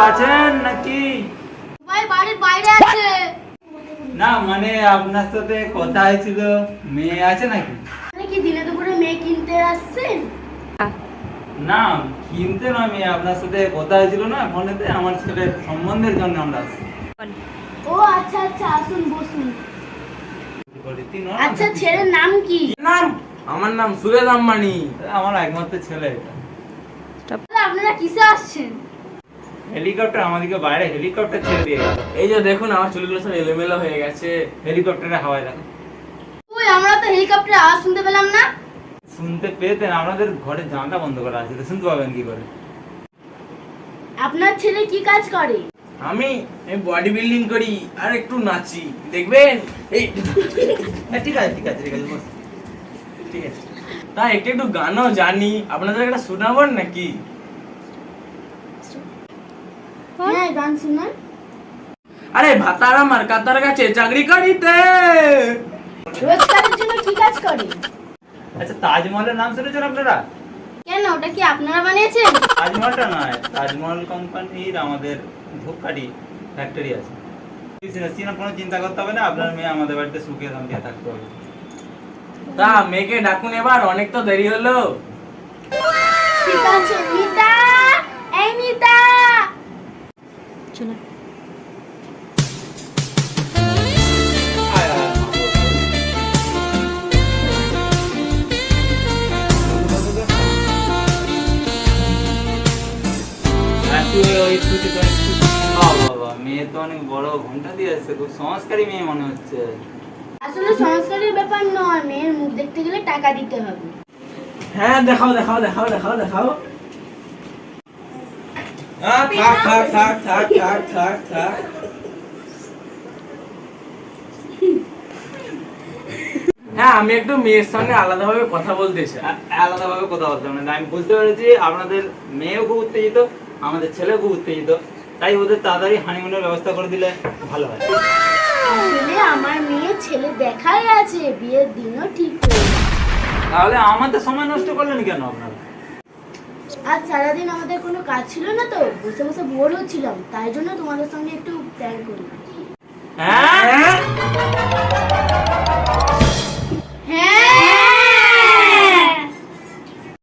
আছেন নাকি? ভাই বাড়ির বাইরে আছে। না মানে আপনার সাথে কথা হয়েছিল, মেয়ে আছে নাকি? আপনি কি দিনে দুপুরে মেয়ে কিনতে আসছেন? না কিনতে নয়, মেয়ে আপনার সাথে কথা হয়েছিল না ফোনেতে, আমার ছেলের সম্বন্ধের জন্য আমরা আসছি। ও আচ্ছা আচ্ছা, আসুন বসুন। রীতি নয়, আচ্ছা ছেলের নাম কি? নাম? আমার নাম সুরেশ আম্বানি। আমার একমাত্র ছেলে এটা। তাহলে আপনারা কিসে আসছেন? হেলিকপ্টার আমাদেরকে বাইরে হেলিকপ্টার ছেড়ে দিয়ে গেল। এই যে দেখুন আমার চুলগুলো সব এলোমেলো হয়ে গেছে। হেলিকপ্টারে হাওয়ায় দেখো। ওই আমরা তো হেলিকপ্টারে আওয়াজ শুনতে পেলাম না। শুনতে পেতেন, আপনাদের ঘরের জানলা বন্ধ করা আছে, তো শুনতে পাবেন কি করে? আপনার ছেলে কি কাজ করে? আমি বডি বিল্ডিং করি আর একটু নাচি, দেখবেন? এই ঠিক আছে ঠিক আছে ঠিক আছে বস। ঠিক আছে। তা একটু একটু গানও জানি, আপনাদের একটা শোনাবেন নাকি? হ্যাঁ গান শুনান। আরে ভাতার আমার কাতার কাছে চাকরি করিতে। রোজগারের জন্য কি কাজ করে? আচ্ছা তাজমহলের নাম শুনেছেন আপনারা? কেন, ওটা কি আপনারা বানিয়েছেন? তাজমহলটা নয়, তাজমহল কোম্পানির আমাদের ধূপকাঠি ফ্যাক্টরি আছে। চীনা কোনো চিন্তা করতে হবে না, আপনার মেয়ে আমাদের বাড়িতে সুখে শান্তিতে থাকতে হবে। তা মেয়েকে ডাকুন এবার, অনেক তো দেরি হলো। ঠিক আছে নিতা, এই নিতা। চলো। মেয়ে তো অনেক বড় ঘন্টা দিয়ে আসছে, খুব সংস্কারী মেয়ে মনে হচ্ছে। আসলে সংস্কারের ব্যাপার নয়, মেয়ের মুখ দেখতে গেলে টাকা দিতে হবে। হ্যাঁ দেখাও দেখাও দেখাও দেখাও দেখাও। থাক থাক থাক থাক থাক থাক থাক। হ্যাঁ আমি একটু মেয়ের সঙ্গে আলাদাভাবে কথা বলতে চাই। আলাদাভাবে কথা বলতে হবে না, আমি বুঝতে পেরেছি আপনাদের মেয়েও খুব উত্তেজিত, আমাদের ছেলেও খুব উত্তেজিত, তাই ওদের তাড়াতাড়ি হানিমুনের ব্যবস্থা করে দিলে ভালো হয়। আসলে আমার মেয়ে ছেলে দেখাই আছে, বিয়ের দিনও ঠিক হয়েছে। তাহলে আমাদের সময় নষ্ট করলেন কেন আপনারা? আজ সারাদিন আমাদের কোনো কাজ ছিল না, তো বসে বসে বোর হচ্ছিলাম, তাই জন্য তোমাদের সঙ্গে একটু প্ল্যান করলাম। হ্যাঁ